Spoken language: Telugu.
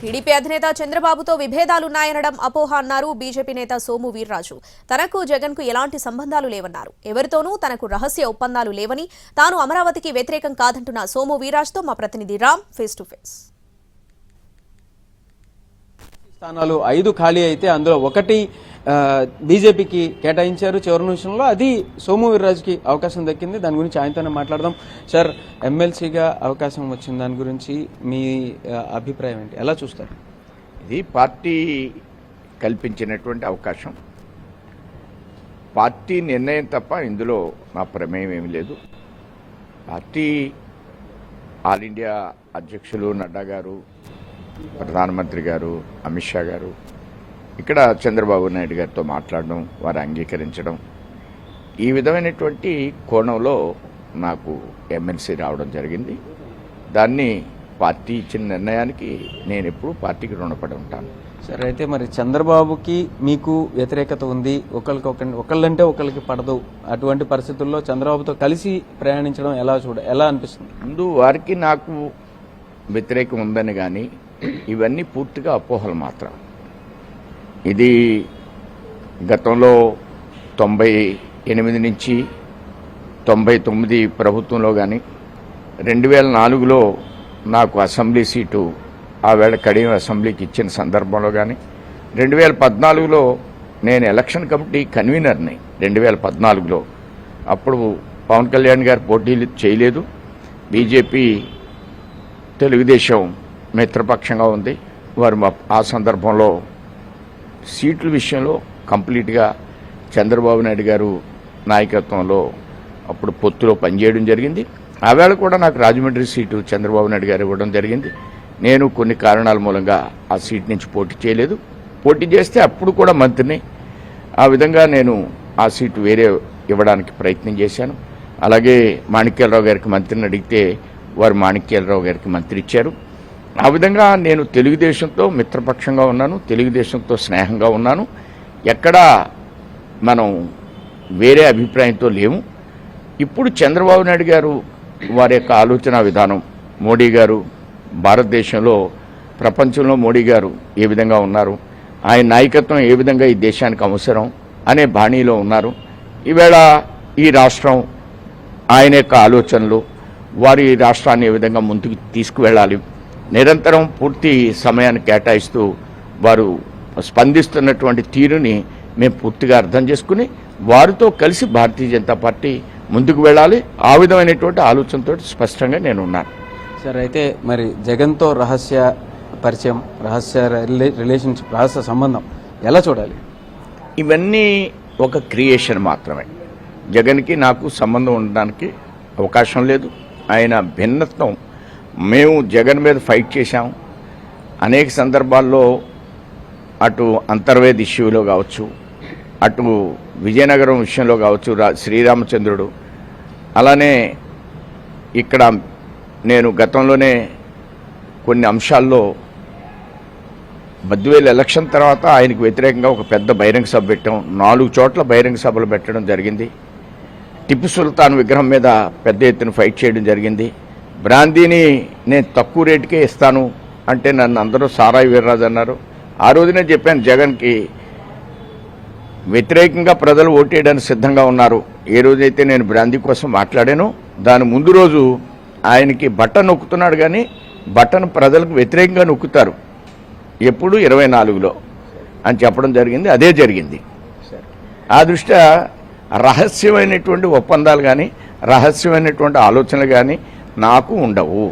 టీడీపీ అధినేత చంద్రబాబుతో విభేదాలున్నాయనడం అపోహ అన్నారు బీజేపీ నేత సోము వీర్రాజు. తనకు జగన్కు ఎలాంటి సంబంధాలు లేవన్నారు. ఎవరితోనూ తనకు రహస్య ఒప్పందాలు లేవని, తాను అమరావతికి వ్యతిరేకం కాదంటున్న సోము వీర్రాజుతో మా ప్రతినిధి రామ్ ఫేస్ టు ఫేస్. స్థానాలు 5 ఖాళీ అయితే అందులో ఒకటి బీజేపీకి కేటాయించారు చివరి నిమిషంలో. అది సోము వీర్రాజుకి అవకాశం దక్కింది. దాని గురించి ఆయనతోనే మాట్లాడదాం. సార్, ఎమ్మెల్సీగా అవకాశం వచ్చిన దాని గురించి మీ అభిప్రాయం ఏంటి, ఎలా చూస్తారు? ఇది పార్టీ కల్పించినటువంటి అవకాశం, పార్టీ నిర్ణయం తప్ప ఇందులో నా ప్రమేయం ఏమీ లేదు. పార్టీ ఆల్ ఇండియా అధ్యక్షులు నడ్డా గారు, ప్రధానమంత్రి గారు, అమిత్ షా గారు ఇక్కడ చంద్రబాబు నాయుడు గారితో మాట్లాడడం, వారు అంగీకరించడం, ఈ విధమైనటువంటి కోణంలో నాకు ఎమ్మెల్సీ రావడం జరిగింది. దాన్ని పార్టీ ఇచ్చిన నిర్ణయానికి నేను ఎప్పుడు పార్టీకి రుణపడి ఉంటాను. సరే, అయితే మరి చంద్రబాబుకి మీకు వ్యతిరేకత ఉంది, ఒకళ్ళంటే ఒకళ్ళకి పడదు, అటువంటి పరిస్థితుల్లో చంద్రబాబుతో కలిసి ప్రయాణించడం ఎలా అనిపిస్తుంది? ముందు వారికి నాకు వ్యతిరేకం ఉందని కానీ ఇవన్నీ పూర్తిగా అపోహలు మాత్రం. ఇది గతంలో 98 నుంచి 99 ప్రభుత్వంలో కానీ 2004లో నాకు అసెంబ్లీ సీటు ఆవేళ కడియం అసెంబ్లీకి ఇచ్చిన సందర్భంలో కానీ 2014లో నేను ఎలక్షన్ కమిటీ కన్వీనర్ని 2014లో. అప్పుడు పవన్ కళ్యాణ్ గారు పోటీలు చేయలేదు. బీజేపీ తెలుగుదేశం మిత్రపక్షంగా ఉంది. వారు ఆ సందర్భంలో సీట్ల విషయంలో కంప్లీట్గా చంద్రబాబు నాయుడు గారు నాయకత్వంలో అప్పుడు పొత్తులో పనిచేయడం జరిగింది. ఆవేళ కూడా నాకు రాజమండ్రి సీటు చంద్రబాబు నాయుడు గారు ఇవ్వడం జరిగింది. నేను కొన్ని కారణాల మూలంగా ఆ సీట్ నుంచి పోటీ చేయలేదు. పోటీ చేస్తే అప్పుడు కూడా మంత్రిని. ఆ విధంగా నేను ఆ సీటు వేరే ఇవ్వడానికి ప్రయత్నం చేశాను. అలాగే మాణిక్యాలరావు గారికి మంత్రిని అడిగితే వారు మాణిక్యాలరావు గారికి మంత్రి ఇచ్చారు. ఆ విధంగా నేను తెలుగుదేశంతో మిత్రపక్షంగా ఉన్నాను, తెలుగుదేశంతో స్నేహంగా ఉన్నాను. ఎక్కడా మనం వేరే అభిప్రాయంతో లేము. ఇప్పుడు చంద్రబాబు నాయుడు గారు వారి యొక్క ఆలోచన విధానం, మోడీ గారు భారతదేశంలో, ప్రపంచంలో మోడీ గారు ఏ విధంగా ఉన్నారు, ఆయన నాయకత్వం ఏ విధంగా ఈ దేశానికి అవసరం అనే బాణీలో ఉన్నారు. ఈవేళ ఈ రాష్ట్రం, ఆయన యొక్క ఆలోచనలు, వారి రాష్ట్రాన్ని ఏ విధంగా ముందుకు తీసుకువెళ్ళాలి, నిరంతరం పూర్తి సమయాన్ని కేటాయిస్తూ వారు స్పందిస్తున్నటువంటి తీరుని మేము పూర్తిగా అర్థం చేసుకుని వారితో కలిసి భారతీయ జనతా పార్టీ ముందుకు వెళ్ళాలి. ఆ విధమైనటువంటి ఆలోచనతో స్పష్టంగా నేను ఉన్నాను. సరే, అయితే మరి జగన్తో రహస్య పరిచయం, రహస్య రిలేషన్షిప్, రహస్య సంబంధం ఎలా చూడాలి? ఇవన్నీ ఒక క్రియేషన్ మాత్రమే. జగన్కి నాకు సంబంధం ఉండడానికి అవకాశం లేదు. ఆయన భిన్నత్వం, మేము జగన్ మీద ఫైట్ చేశాం అనేక సందర్భాల్లో. అటు అంతర్వేది ఇష్యూలో కావచ్చు, అటు విజయనగరం విషయంలో కావచ్చు, శ్రీరామచంద్రుడు, అలానే ఇక్కడ నేను గతంలోనే కొన్ని అంశాల్లో బద్వేలు ఎలక్షన్ తర్వాత ఆయనకు వ్యతిరేకంగా ఒక పెద్ద బహిరంగ సభ పెట్టాం. 4 చోట్ల బహిరంగ సభలు పెట్టడం జరిగింది. టిప్పు సుల్తాన్ విగ్రహం మీద పెద్ద ఎత్తున ఫైట్ చేయడం జరిగింది. బ్రాందీని నేను తక్కువ రేటుకే ఇస్తాను అంటే నన్ను అందరూ సారాయి వీర్రాజు అన్నారు. ఆ రోజునే చెప్పాను, జగన్కి వ్యతిరేకంగా ప్రజలు ఓటేయడానికి సిద్ధంగా ఉన్నారు. ఏ రోజైతే నేను బ్రాందీ కోసం మాట్లాడానో దాని ముందు రోజు ఆయనకి బటన్ నొక్కుతున్నాడు, కానీ బటన్ ప్రజలకు వ్యతిరేకంగా నొక్కుతారు ఎప్పుడు 24లో అని చెప్పడం జరిగింది. అదే జరిగింది. ఆ దృష్ట్యా రహస్యమైనటువంటి ఒప్పందాలు కానీ రహస్యమైనటువంటి ఆలోచనలు కానీ నాకు ఉండవు.